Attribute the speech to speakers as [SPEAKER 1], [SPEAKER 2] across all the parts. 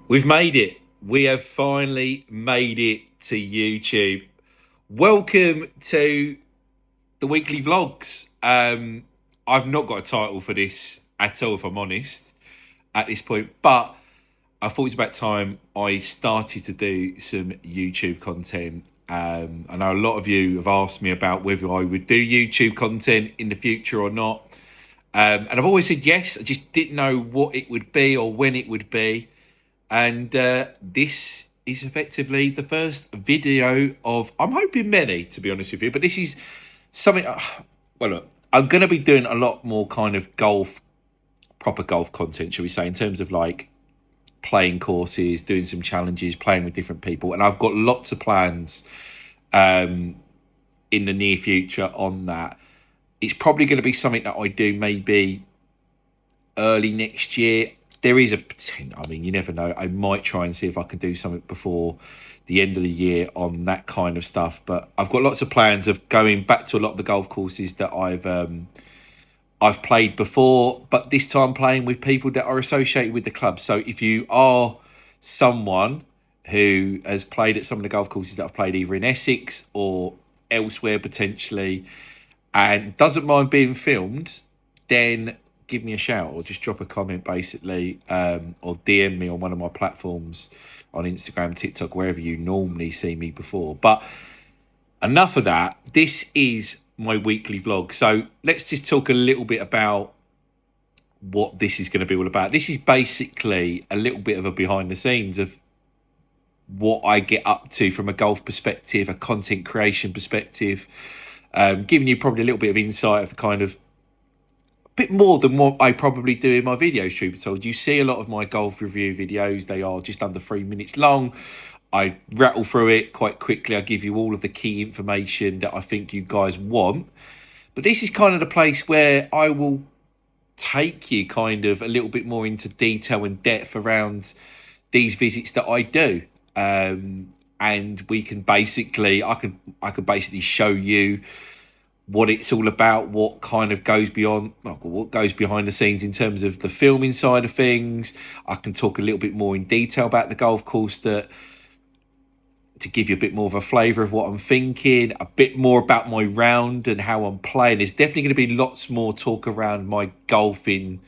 [SPEAKER 1] We've made it. We have finally made it to YouTube. Welcome to the weekly vlogs. I've not got a title for this at all, if I'm honest, at this point. But I thought it was about time I started to do some YouTube content. I know a lot of you have asked me about whether I would do YouTube content in the future or not. And I've always said yes. I just didn't know what it would be or when it would be. And this is effectively the first video of, I'm hoping many, to be honest with you, but this is something, well, look, I'm going to be doing a lot more kind of proper golf content, shall we say, in terms of like playing courses, doing some challenges, playing with different people. And I've got lots of plans in the near future on that. It's probably going to be something that I do maybe early next year. There is a potential, I mean, you never know. I might try and see if I can do something before the end of the year on that kind of stuff. But I've got lots of plans of going back to a lot of the golf courses that I've played before, but this time playing with people that are associated with the club. So if you are someone who has played at some of the golf courses that I've played either in Essex or elsewhere potentially and doesn't mind being filmed, then give me a shout or just drop a comment basically, or DM me on one of my platforms on Instagram, TikTok, wherever you normally see me before. But enough of that. This is my weekly vlog. So let's just talk a little bit about what this is going to be all about. This is basically a little bit of a behind the scenes of what I get up to from a golf perspective, a content creation perspective, giving you probably a little bit of insight of the kind of bit more than what I probably do in my videos, truth be told. You see a lot of my golf review videos. They are just under 3 minutes long. I rattle through it quite quickly. I give you all of the key information that I think you guys want. But this is kind of the place where I will take you kind of a little bit more into detail and depth around these visits that I do. And we can basically, I could basically show you what it's all about, what kind of goes beyond, what goes behind the scenes in terms of the filming side of things. I can talk a little bit more in detail about the golf course to give you a bit more of a flavour of what I'm thinking, a bit more about my round and how I'm playing. There's definitely going to be lots more talk around my golfing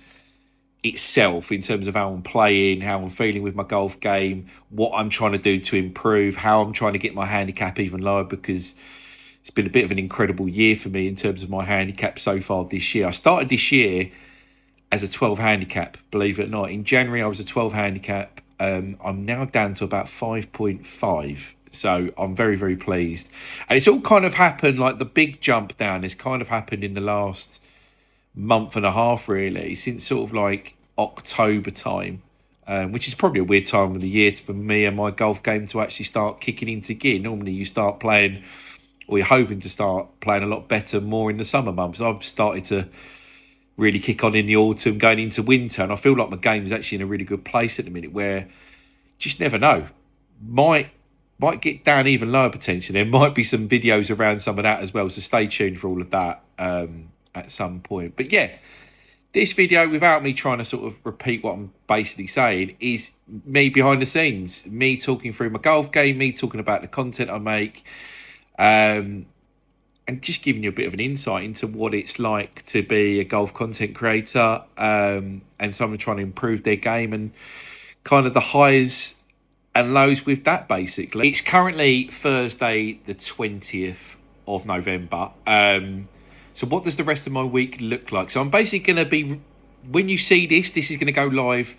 [SPEAKER 1] itself in terms of how I'm playing, how I'm feeling with my golf game, what I'm trying to do to improve, how I'm trying to get my handicap even lower, because it's been a bit of an incredible year for me in terms of my handicap so far this year. I started this year as a 12 handicap, believe it or not. In January, I was a 12 handicap. I'm now down to about 5.5. So I'm very, very pleased. And it's all kind of happened, like the big jump down has kind of happened in the last month and a half, really, since sort of like October time, which is probably a weird time of the year for me and my golf game to actually start kicking into gear. Normally you start playing, or you're hoping to start playing a lot better more in the summer months. I've started to really kick on in the autumn, going into winter, and I feel like my game's actually in a really good place at the minute, where just never know, might get down even lower potentially. There might be some videos around some of that as well, so stay tuned for all of that at some point. But yeah, this video, without me trying to sort of repeat what I'm basically saying, is me behind the scenes, me talking through my golf game, me talking about the content I make, and just giving you a bit of an insight into what it's like to be a golf content creator, and someone trying to improve their game, and kind of the highs and lows with that, basically. It's currently Thursday, the 20th of November. So what does the rest of my week look like? So I'm basically going to be, when you see this is going to go live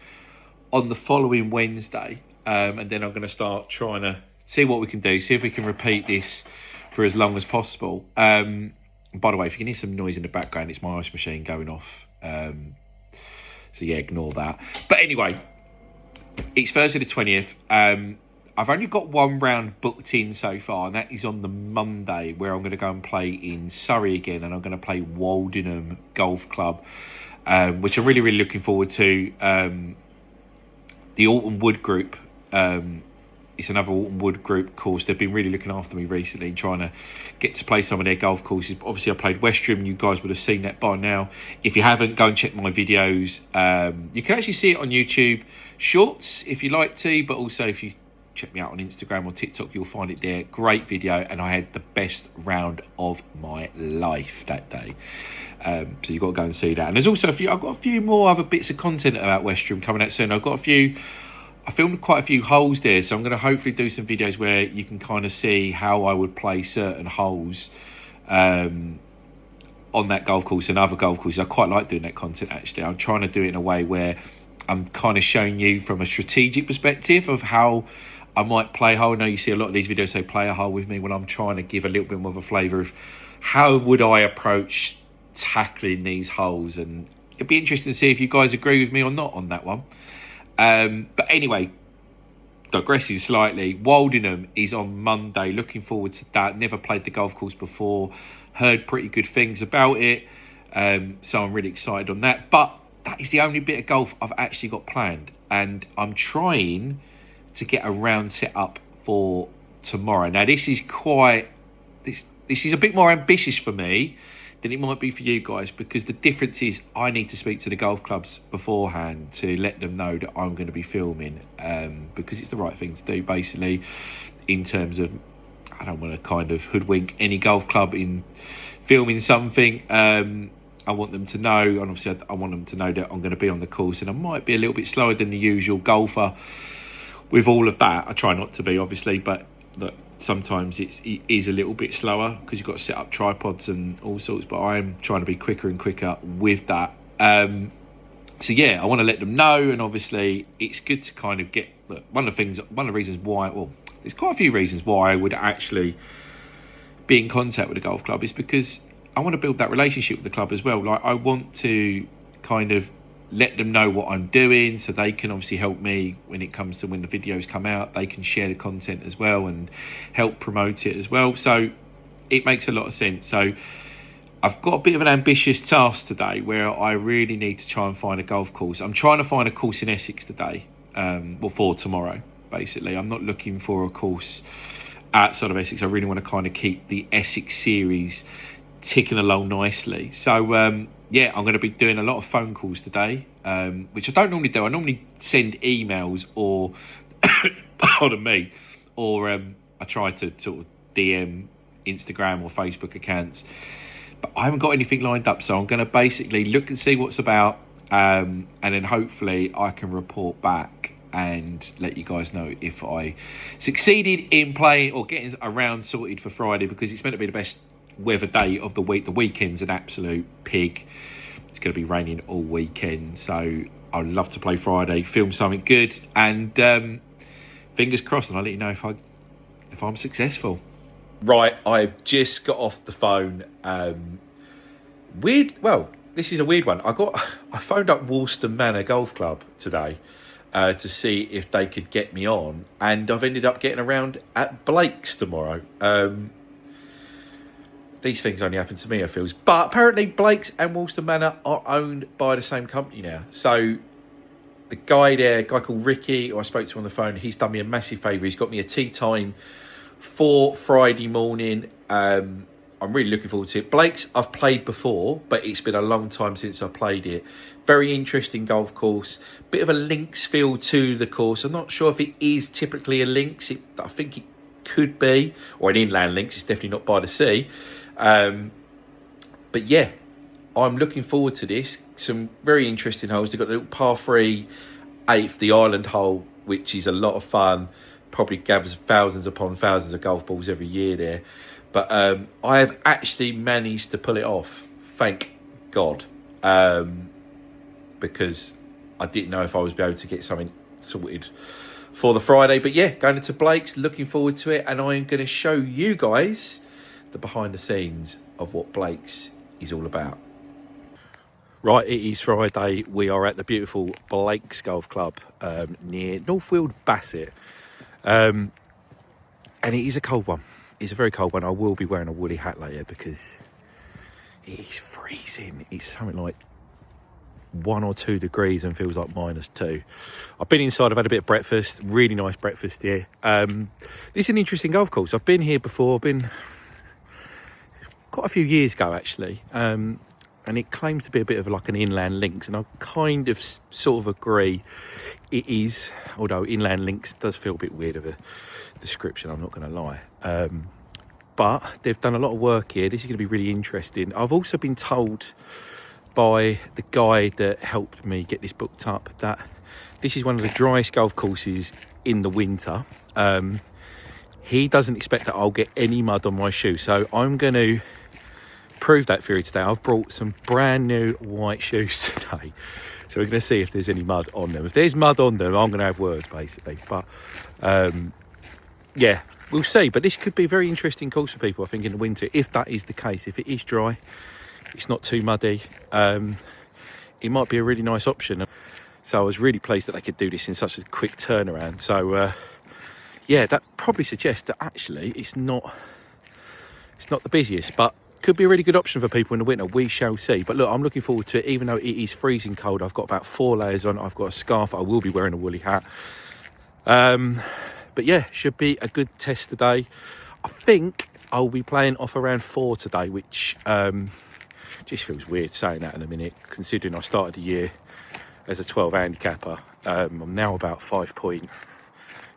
[SPEAKER 1] on the following Wednesday. And then I'm going to start trying to see what we can do, see if we can repeat this for as long as possible. By the way, if you can hear some noise in the background, it's my ice machine going off. So yeah, ignore that. But anyway, it's Thursday the 20th. I've only got one round booked in so far, and that is on the Monday, where I'm going to go and play in Surrey again, and I'm going to play Waldenham Golf Club, which I'm really, really looking forward to. The Alton Wood Group is It's another Walton Wood group course. They've been really looking after me recently and trying to get to play some of their golf courses. Obviously, I played Westerham. You guys would have seen that by now. If you haven't, go and check my videos. You can actually see it on YouTube Shorts if you like to, but also if you check me out on Instagram or TikTok, you'll find it there. Great video, and I had the best round of my life that day. So you've got to go and see that. And there's also I've got a few more other bits of content about Westerham coming out soon. I filmed quite a few holes there, so I'm going to hopefully do some videos where you can kind of see how I would play certain holes on that golf course and other golf courses. I quite like doing that content, actually. I'm trying to do it in a way where I'm kind of showing you from a strategic perspective of how I might play a hole. I know you see a lot of these videos say play a hole with me. When I'm trying to give a little bit more of a flavour of how would I approach tackling these holes, and it'd be interesting to see if you guys agree with me or not on that one. But anyway, digressing slightly, Waldenham is on Monday. Looking forward to that. Never played the golf course before, heard pretty good things about it, so I'm really excited on that. But that is the only bit of golf I've actually got planned, and I'm trying to get a round set up for tomorrow. Now, this is a bit more ambitious for me than it might be for you guys, because the difference is I need to speak to the golf clubs beforehand to let them know that I'm going to be filming, because it's the right thing to do, basically, in terms of I don't want to kind of hoodwink any golf club in filming something. I want them to know, and obviously I want them to know that I'm going to be on the course, and I might be a little bit slower than the usual golfer with all of that. I try not to be, obviously, but look, sometimes it is a little bit slower because you've got to set up tripods and all sorts, but I'm trying to be quicker and quicker with that. So yeah, I want to let them know, and obviously it's good to kind of get, look, one of the reasons why, well, there's quite a few reasons why I would actually be in contact with the golf club is because I want to build that relationship with the club as well. Like, I want to kind of let them know what I'm doing, so they can obviously help me when it comes to when the videos come out. They can share the content as well and help promote it as well. So it makes a lot of sense. So I've got a bit of an ambitious task today where I really need to try and find a golf course. I'm trying to find a course in Essex today, for tomorrow, basically. I'm not looking for a course outside of Essex. I really want to kind of keep the Essex series ticking along nicely. So yeah, I'm going to be doing a lot of phone calls today, which I don't normally do. I normally send emails or pardon me, or I try to sort of DM Instagram or Facebook accounts, but I haven't got anything lined up. So I'm going to basically look and see what's about, and then hopefully I can report back and let you guys know if I succeeded in playing or getting a round sorted for Friday, because it's meant to be the best weather day of the week. The weekend's an absolute pig. It's going to be raining all weekend, so I'd love to play Friday, film something good, and fingers crossed, and I'll let you know if I'm successful. Right, I've just got off the phone. This is a weird one. I phoned up Woolston Manor Golf Club today to see if they could get me on, and I've ended up getting around at Blake's tomorrow. These things only happen to me, I feel. But apparently Blake's and Woolston Manor are owned by the same company now. So the guy there, a guy called Ricky, who I spoke to on the phone, he's done me a massive favour. He's got me a tee time for Friday morning. I'm really looking forward to it. Blake's I've played before, but it's been a long time since I played it. Very interesting golf course. Bit of a links feel to the course. I'm not sure if it is typically a links. I think it could be, or an inland links. It's definitely not by the sea. But yeah, I'm looking forward to this. Some very interesting holes. They've got the little par 3 8th, the island hole, which is a lot of fun. Probably gathers thousands upon thousands of golf balls every year there. But I have actually managed to pull it off. Thank God. Because I didn't know if I was able to get something sorted for the Friday. But yeah, going into Blake's, looking forward to it. And I'm going to show you guys the behind the scenes of what Blake's is all about. Right, it is Friday. We are at the beautiful Blake's Golf Club near Northfield Bassett. And it is a cold one. It's a very cold one. I will be wearing a woolly hat later because it is freezing. It's something like
[SPEAKER 2] 1 or 2 degrees and feels like -2. I've been inside, I've had a bit of breakfast, really nice breakfast here. This is an interesting golf course. I've been here before, been quite a few years ago actually, and it claims to be a bit of like an inland links, and I kind of sort of agree it is, although inland links does feel a bit weird of a description, I'm not going to lie. But they've done a lot of work here. This is going to be really interesting. I've also been told by the guy that helped me get this booked up that this is one of the driest golf courses in the winter. He doesn't expect that I'll get any mud on my shoe, so I'm going to prove that theory today. I've brought some brand new white shoes today, so we're going to see if there's any mud on them. If there's mud on them, I'm going to have words basically. But yeah, we'll see. But this could be a very interesting course for people, I think, in the winter, if that is the case. If it is dry, it's not too muddy, it might be a really nice option. So I was really pleased that they could do this in such a quick turnaround. So yeah, that probably suggests that actually it's not the busiest, but could be a really good option for people in the winter. We shall see. But look, I'm looking forward to it. Even though it is freezing cold, I've got about 4 layers on. I've got a scarf. I will be wearing a woolly hat. But yeah, should be a good test today. I think I'll be playing off around 4 today, which just feels weird saying that in a minute, considering I started the year as a 12 handicapper. I'm now about 5.6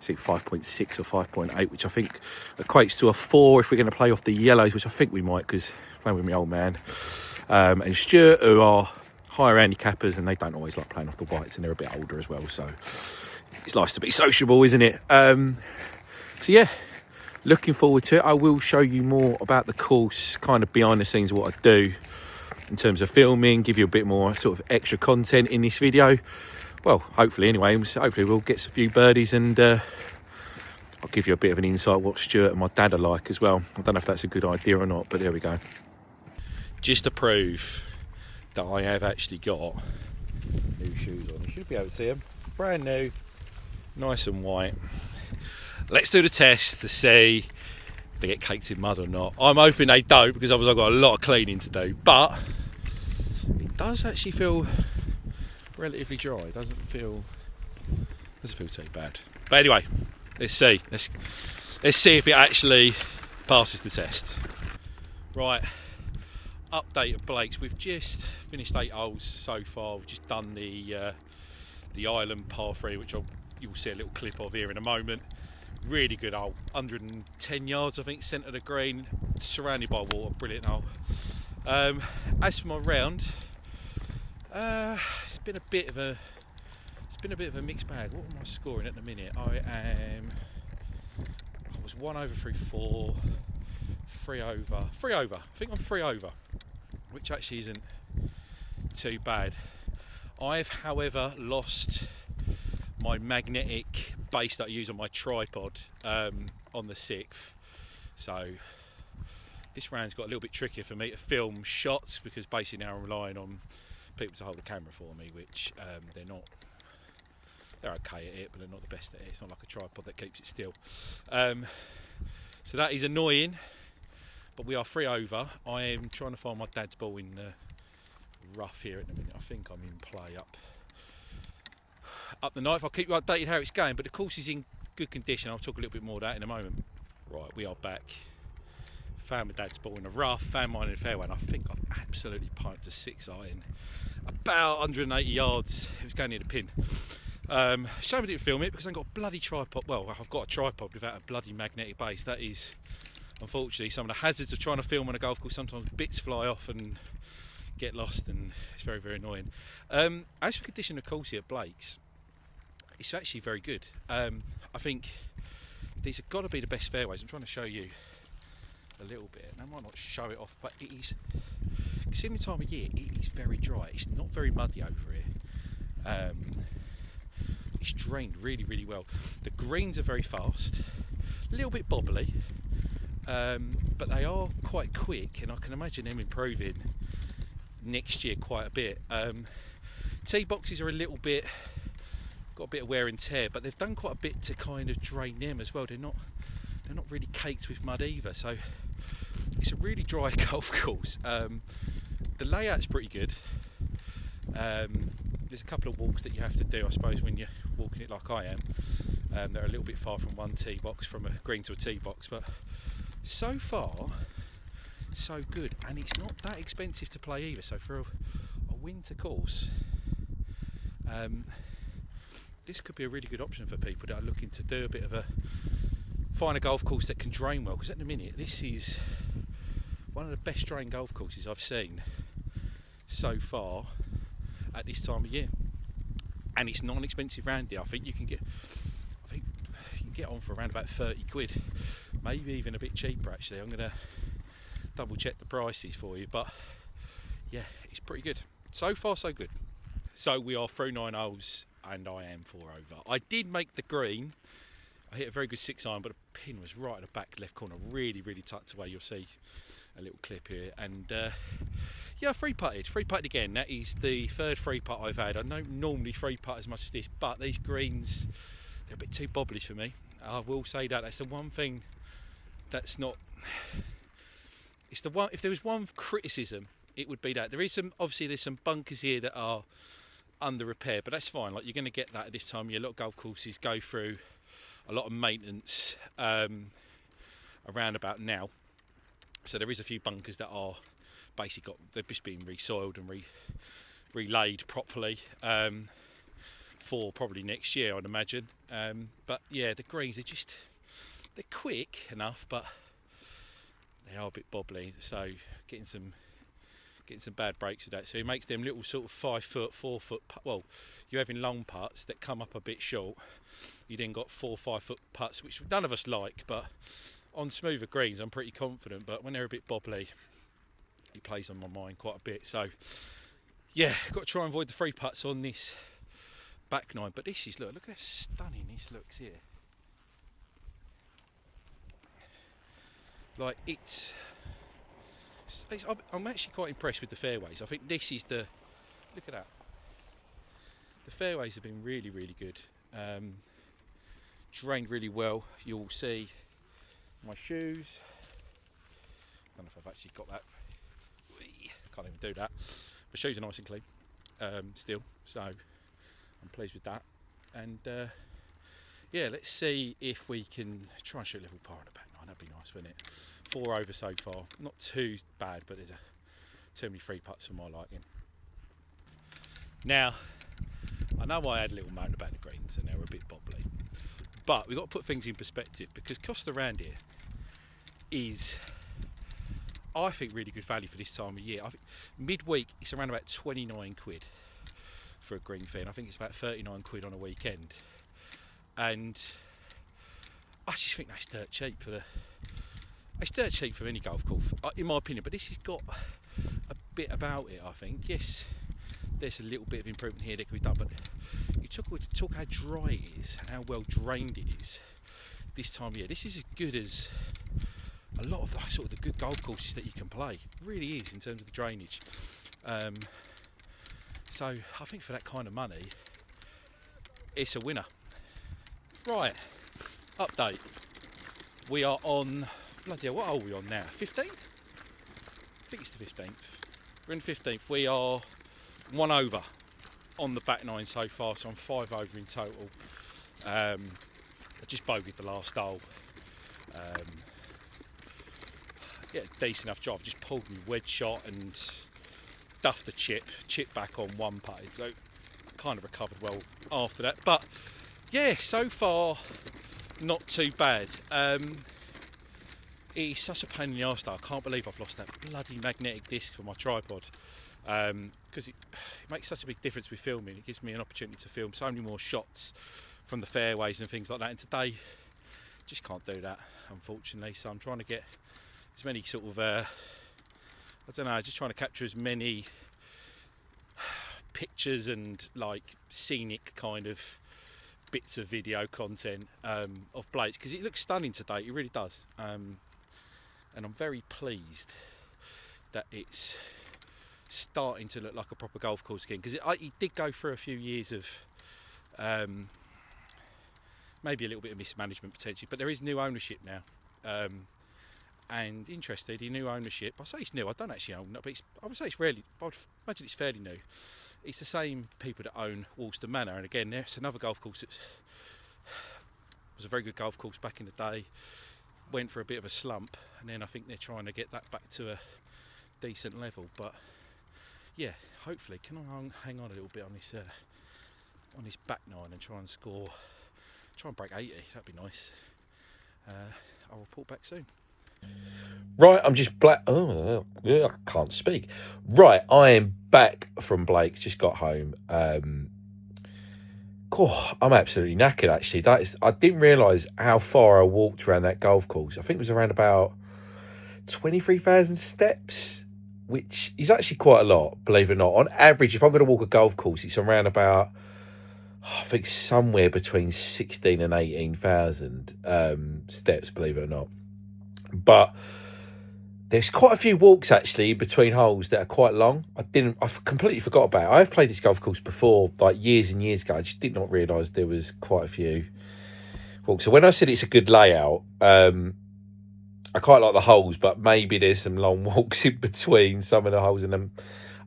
[SPEAKER 2] or 5.8, which I think equates to a 4 if we're going to play off the yellows, which I think we might, because playing with my old man and Stuart, who are higher handicappers, and they don't always like playing off the whites, and they're a bit older as well, so it's nice to be sociable, isn't it? So yeah, looking forward to it. I will show you more about the course, kind of behind the scenes, what I do in terms of filming, give you a bit more sort of extra content in this video. Well, hopefully anyway, hopefully we'll get a few birdies, and I'll give you a bit of an insight what Stuart and my dad are like as well. I don't know if that's a good idea or not, but there we go. Just to prove that I have actually got new shoes on. You should be able to see them. Brand new, nice and white. Let's do the test to see if they get caked in mud or not. I'm hoping they don't, because otherwise I've got a lot of cleaning to do, but it does actually feel relatively dry. It doesn't feel too bad. But anyway, let's see. Let's see if it actually passes the test. Right, update of Blake's. We've just finished 8 holes so far. We've just done the island par 3, which you'll see a little clip of here in a moment. Really good hole, 110 yards I think, centre of the green, surrounded by water, brilliant hole. As for my round, it's been a bit of a mixed bag. What am I scoring at the minute? I was 1 over through 4, 3 over. I think I'm 3 over, which actually isn't too bad. I've, however, lost my magnetic base that I use on my tripod on the 6th, so this round's got a little bit trickier for me to film shots, because basically now I'm relying on people to hold the camera for me, which they're okay at it, but they're not the best at it. It's not like a tripod that keeps it still, so that is annoying. But we are 3 over. I am trying to find my dad's ball in the rough here at the minute. I think I'm in play up the knife. I'll keep you updated how it's going, but the course is in good condition. I'll talk a little bit more of that in a moment. Right, we are back. Found my dad's ball in the rough, found mine in the fairway, and I think I've absolutely piped a 6 iron about 180 yards. It was going near the pin. Shame I didn't film it, because I've got a bloody tripod. Well, I've got a tripod without a bloody magnetic base. That is, unfortunately, some of the hazards of trying to film on a golf course. Sometimes bits fly off and get lost, and it's very, very annoying. As for condition of course here at Blake's, it's actually very good. I think these have got to be the best fairways. I'm trying to show you a little bit. I might not show it off, but it is, considering the time of year, it is very dry. It's not very muddy over here. It's drained really, really well. The greens are very fast, a little bit bobbly, but they are quite quick, and I can imagine them improving next year quite a bit. Tee boxes are a little bit, got a bit of wear and tear, but they've done quite a bit to kind of drain them as well. They're not really caked with mud either, so it's a really dry golf course. The layout's pretty good. There's a couple of walks that you have to do, I suppose, when you're walking it like I am. They're a little bit far from one tee box, from a green to a tee box, but so far so good, and it's not that expensive to play either. So for a winter course, this could be a really good option for people that are looking to do a bit of find a golf course that can drain well, because at the minute this is one of the best drained golf courses I've seen so far at this time of year, and it's non-expensive round here. I think you can get on for around about 30 quid, maybe even a bit cheaper actually. I'm going to double check the prices for you, but yeah, it's pretty good. So far so good. So we are through 9 holes and I am 4 over. I did make the green. I hit a very good 6-iron, but the pin was right at the back left corner, really tucked away. You'll see a little clip here, and yeah, free putted again. That is the third free putt I've had. I don't normally free putt as much as this, but these greens, they're a bit too bobbly for me. I will say that. That's the one thing that's not. It's the one. If there was one criticism, it would be that there's some bunkers here that are under repair, but that's fine. Like, you're going to get that at this time of year. A lot of golf courses go through a lot of maintenance around about now, so there is a few bunkers that are basically they've just been resoiled and relaid properly for probably next year, I'd imagine. But yeah, the greens, they're quick enough, but they are a bit bobbly, so getting some bad breaks with that. So it makes them little sort of 5 foot, 4 foot. Well, you're having long putts that come up a bit short. You then got 4 or 5 foot putts, which none of us like, but on smoother greens I'm pretty confident. But when they're a bit bobbly, it plays on my mind quite a bit. So yeah, got to try and avoid the free putts on this back nine. But this is, look how stunning this looks here. Like, I'm actually quite impressed with the fairways. I think this is look at that. The fairways have been really good. Drained really well. You'll see my shoes. I don't know if I've actually got that. Can't even do that. My shoes are nice and clean still, so I'm pleased with that. And yeah, let's see if we can try and shoot a level par on the back nine. That'd be nice, wouldn't it? 4 over so far. Not too bad, but there's too many free putts for my liking. Now, I know I had a little moan about the greens and they were a bit bobbly, but we've got to put things in perspective, because cost around here is, I think, really good value for this time of year. I think midweek it's around about 29 quid for a green fee, and I think it's about 39 quid on a weekend. And I just think that's dirt cheap it's dirt cheap for any golf course, in my opinion. But this has got a bit about it, I think. Yes, there's a little bit of improvement here that can be done, but you talk how dry it is and how well drained it is this time of year. This is as good as a lot of the good golf courses that you can play. It really is, in terms of the drainage. So I think for that kind of money, it's a winner. Right, update. We are on, bloody hell, what are we on now? 15th? I think it's the 15th. We're in 15th. We are 1 over on the back nine so far, so I'm 5 over in total. I just bogeyed the last hole. Yeah, decent enough job. Just pulled me wedge shot and duffed the chip back on one putted. So I kind of recovered well after that. But yeah, so far not too bad. It's such a pain in the arse though. I can't believe I've lost that bloody magnetic disc for my tripod, because it makes such a big difference with filming. It gives me an opportunity to film so many more shots from the fairways and things like that, and today just can't do that, unfortunately. So I'm trying to get as many sort of just trying to capture as many pictures and like scenic kind of bits of video content of Blake's, because it looks stunning today. It really does, and I'm very pleased that it's starting to look like a proper golf course again, because it did go through a few years of maybe a little bit of mismanagement potentially, but there is new ownership now, and interested in new ownership. I say it's new, I don't actually own it, but I would say I would imagine it's fairly new. it's the same people that own Walston Manor, and again, there's another golf course that was a very good golf course back in the day. Went for a bit of a slump, and then I think they're trying to get that back to a decent level. But yeah, hopefully, can I hang on a little bit on this back nine and try and break 80? That'd be nice. I'll report back soon.
[SPEAKER 3] Right, I'm just black. Oh, I can't speak. Right, I am back from Blake's. Just got home. I'm absolutely knackered. Actually, I didn't realise how far I walked around that golf course. I think it was around about 23,000 steps, which is actually quite a lot, believe it or not. On average, if I'm going to walk a golf course, it's around about, I think, somewhere between 16 and 18,000 steps, believe it or not. But there's quite a few walks actually between holes that are quite long. I completely forgot about it. I've played this golf course before, like years and years ago. I just did not realise there was quite a few walks. So when I said it's a good layout, I quite like the holes, but maybe there's some long walks in between some of the holes in them.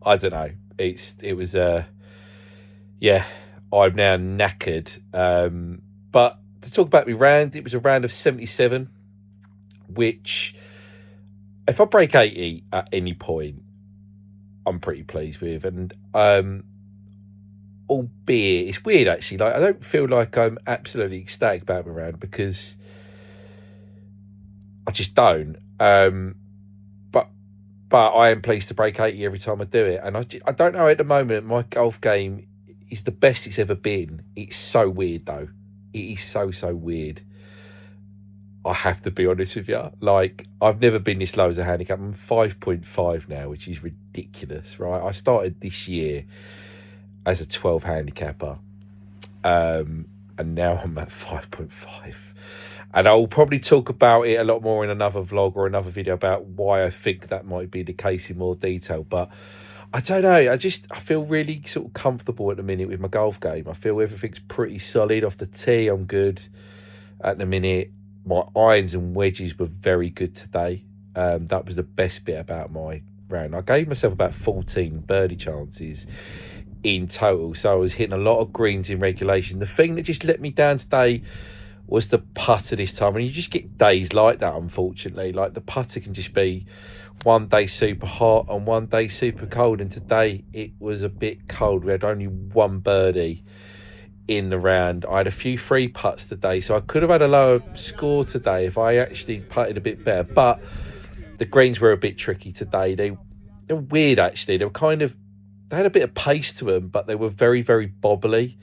[SPEAKER 3] I don't know. I'm now knackered. But to talk about my round, it was a round of 77, which, if I break 80 at any point, I'm pretty pleased with. And albeit, it's weird actually, like I don't feel like I'm absolutely ecstatic about my round, because I just don't. But I am pleased to break 80 every time I do it. And I don't know, at the moment, my golf game is the best it's ever been. It's so weird though. It is so weird. I have to be honest with you. Like, I've never been this low as a handicap. I'm 5.5 now, which is ridiculous, right? I started this year as a 12 handicapper, and now I'm at 5.5. And I'll probably talk about it a lot more in another vlog or another video about why I think that might be the case in more detail. But I don't know. I feel really sort of comfortable at the minute with my golf game. I feel everything's pretty solid off the tee. I'm good at the minute. My irons and wedges were very good today. That was the best bit about my round. I gave myself about 14 birdie chances in total, so I was hitting a lot of greens in regulation. The thing that just let me down today was the putter this time, and you just get days like that, unfortunately. Like, the putter can just be one day super hot and one day super cold, and today it was a bit cold. We had only one birdie in the round. I had a few free putts today, so I could have had a lower score today if I actually putted a bit better. But the greens were a bit tricky today. They were weird actually. They had a bit of pace to them, but they were very, very bobbly.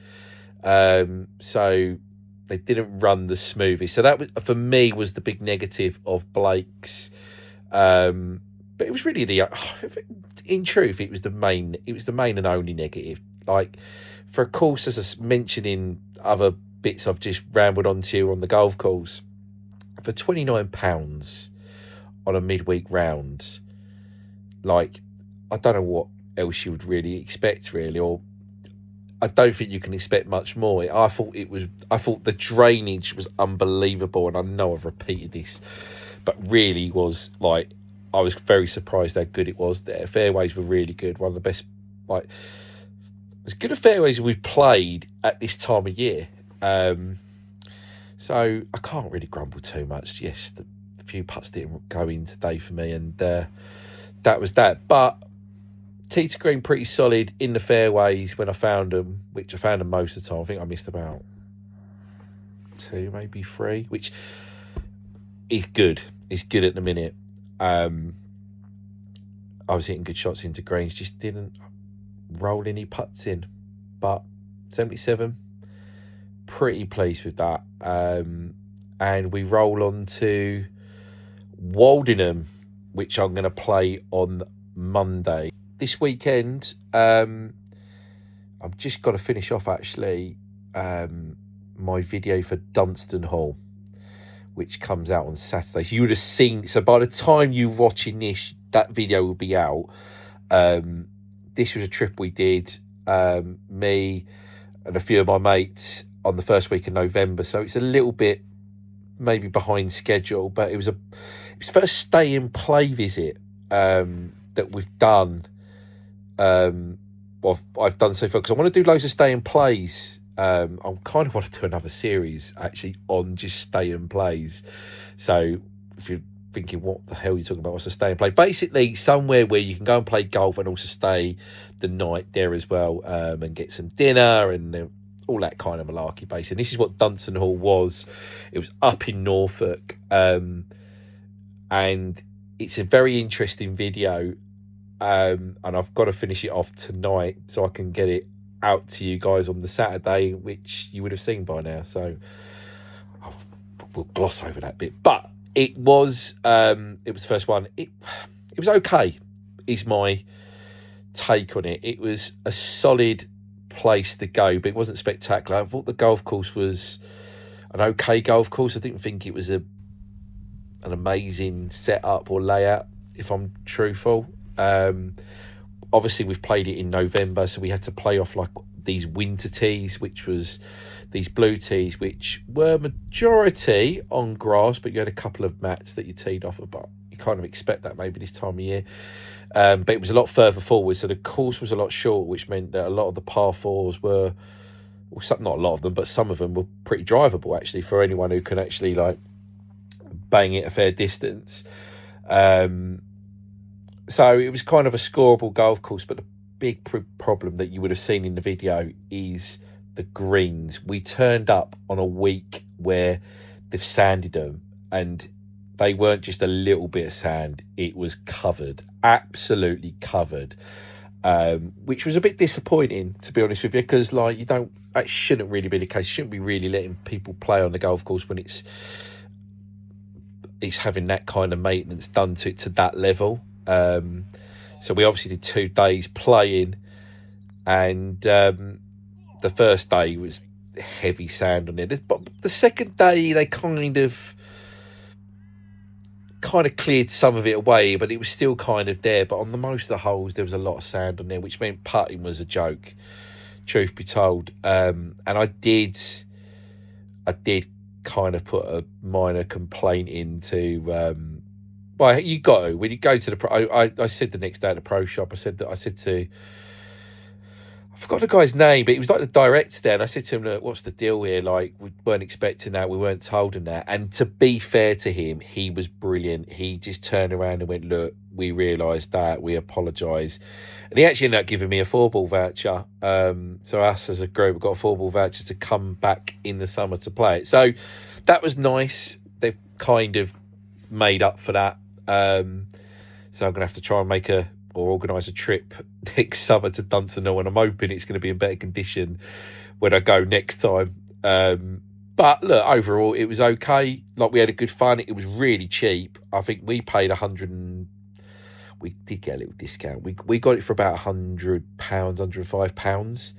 [SPEAKER 3] So they didn't run the smoothest. So that was, for me, was the big negative of Blake's. But it was really in truth, it was the main and only negative. Like, for a course, as I mentioned in other bits I've just rambled onto on the golf course, for £29 on a midweek round, like, I don't know what else you would really expect, really, or I don't think you can expect much more. I thought the drainage was unbelievable, and I know I've repeated this, but really was like, I was very surprised how good it was there. Fairways were really good, one of the best, like, as good a fairways we've played at this time of year. So I can't really grumble too much. Yes, the few putts didn't go in today for me, and that was that. But tee to green pretty solid in the fairways when I found them, which I found them most of the time. I think I missed about 2, maybe 3, which is good. It's good at the minute. I was hitting good shots into greens, just didn't roll any putts in. But 77, pretty pleased with that. And we roll on to Waldenham, which I'm going to play on Monday. This weekend, I've just got to finish off actually my video for Dunstan Hall, which comes out on Saturday. So you would have seen, so by the time you're watching this, that video will be out. This was a trip we did, me and a few of my mates, on the first week of November. So it's a little bit maybe behind schedule, but it was first stay and play visit that we've done. I've done so far, because I want to do loads of stay and plays. I kind of want to do another series actually on just stay and plays. So if you're thinking, what the hell are you talking about? What's a stay and play? Basically, somewhere where you can go and play golf and also stay the night there as well, and get some dinner and all that kind of malarkey base. And this is what Dunstan Hall was. It was up in Norfolk, and it's a very interesting video. And I've got to finish it off tonight so I can get it out to you guys on the Saturday, which you would have seen by now. So we'll gloss over that bit. But it was the first one. It was okay, is my take on it. It was a solid place to go, but it wasn't spectacular. I thought the golf course was an okay golf course. I didn't think it was an amazing setup or layout, if I'm truthful. Obviously we've played it in November, so we had to play off like these winter tees, which was these blue tees, which were majority on grass, but you had a couple of mats that you teed off of, but you kind of expect that maybe this time of year. But it was a lot further forward, so the course was a lot shorter, which meant that a lot of the par fours were, well, not a lot of them, but some of them were pretty drivable actually for anyone who can actually like bang it a fair distance. So it was kind of a scoreable golf course, but the big problem that you would have seen in the video is the greens. We turned up on a week where they've sanded them, and they weren't just a little bit of sand, it was covered, absolutely covered, which was a bit disappointing, to be honest with you, because like that shouldn't really be the case. You shouldn't be really letting people play on the golf course when it's having that kind of maintenance done to it to that level. So we obviously did 2 days playing, and the first day was heavy sand on it, but the second day they kind of cleared some of it away, but it was still kind of there. But on the most of the holes there was a lot of sand on there, which meant putting was a joke, truth be told. And I did kind of put a minor complaint into well, you got to, when you go to the pro, I said the next day at the pro shop, I said to, I forgot the guy's name, but he was like the director there, and I said to him, look, what's the deal here? Like, we weren't expecting that, we weren't told him that. And to be fair to him, he was brilliant. He just turned around and went, look, we realised that, we apologise. And he actually ended up giving me a 4-ball voucher. So us as a group got a 4-ball voucher to come back in the summer to play it. So that was nice. They've kind of made up for that. So I'm going to have to try and organise a trip next summer to Dunstan, and I'm hoping it's going to be in better condition when I go next time. But look, overall, it was okay. Like, we had a good fun. It was really cheap. I think we paid we did get a little discount. We got it for about £100, £105.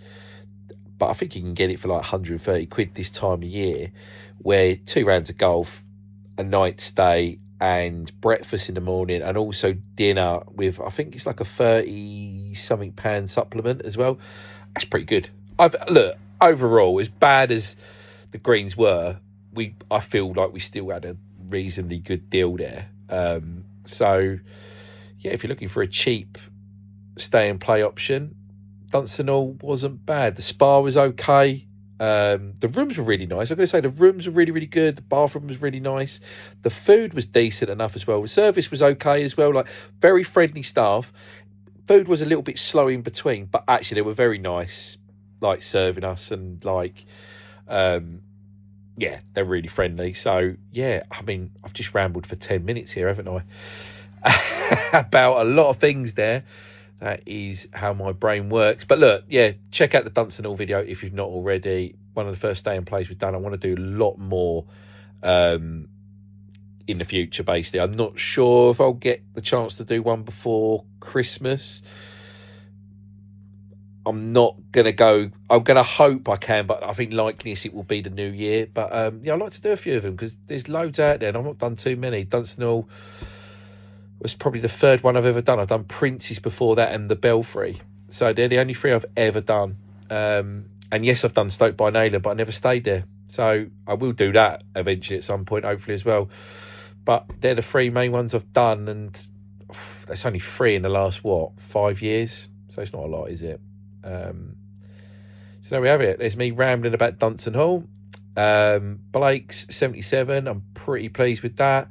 [SPEAKER 3] But I think you can get it for like 130 quid this time of year, where 2 rounds of golf, a night stay, and breakfast in the morning, and also dinner with, I think it's like a 30-something pound supplement as well. That's pretty good. Look, overall, as bad as the greens were, I feel like we still had a reasonably good deal there. So, yeah, if you're looking for a cheap stay and play option, Dunstan Hall wasn't bad. The spa was okay. The rooms were really nice. I'm going to say the rooms were really, really good. The bathroom was really nice. The food was decent enough as well. The service was okay as well. Like, very friendly staff. Food was a little bit slow in between, but actually they were very nice, like, serving us, and like, yeah, they're really friendly. So yeah, I mean, I've just rambled for 10 minutes here, haven't I? About a lot of things there. That is how my brain works. But look, yeah, check out the Dunstan Hall video if you've not already. One of the first stay and plays we've done. I want to do a lot more in the future, basically. I'm not sure if I'll get the chance to do one before Christmas. I'm not going to go. I'm going to hope I can, but I think likeliness it will be the new year. But yeah, I'd like to do a few of them because there's loads out there and I've not done too many. Dunstan Hall was probably the 3rd one I've ever done. I've done Prince's before that and the Belfry. So they're the only 3 I've ever done. And yes, I've done Stoke by Naylor, but I never stayed there. So I will do that eventually at some point, hopefully as well. But they're the 3 main ones I've done, and that's only 3 in the last, 5 years? So it's not a lot, is it? So there we have it. There's me rambling about Dunson Hall. Blake's 77. I'm pretty pleased with that.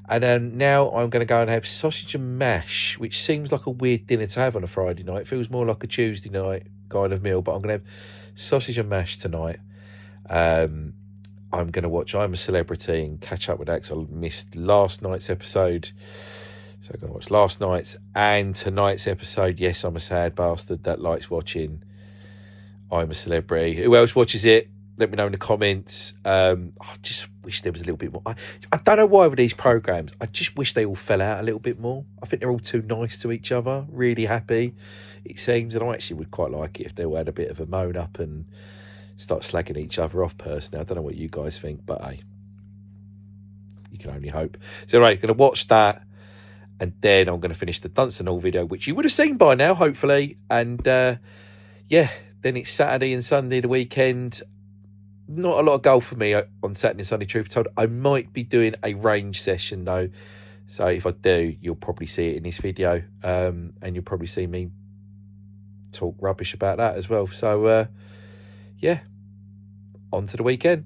[SPEAKER 3] And then now I'm going to go and have sausage and mash, which seems like a weird dinner to have on a Friday night. It feels more like a Tuesday night kind of meal, but I'm going to have sausage and mash tonight. I'm going to watch I'm a Celebrity and catch up with that because I missed last night's episode. So I'm going to watch last night's and tonight's episode. Yes, I'm a sad bastard that likes watching I'm a Celebrity. Who else watches it? Let me know in the comments. I just wish there was a little bit more. I don't know why with these programmes. I just wish they all fell out a little bit more. I think they're all too nice to each other. Really happy, it seems. And I actually would quite like it if they all had a bit of a moan up and start slagging each other off personally. I don't know what you guys think, but hey, you can only hope. So anyway, going to watch that. And then I'm going to finish the Dunson Hall video, which you would have seen by now, hopefully. And yeah, then it's Saturday and Sunday, the weekend. Not a lot of golf for me on Saturday and Sunday, truth be told. I might be doing a range session, though. So if I do, you'll probably see it in this video. And you'll probably see me talk rubbish about that as well. So, yeah, on to the weekend.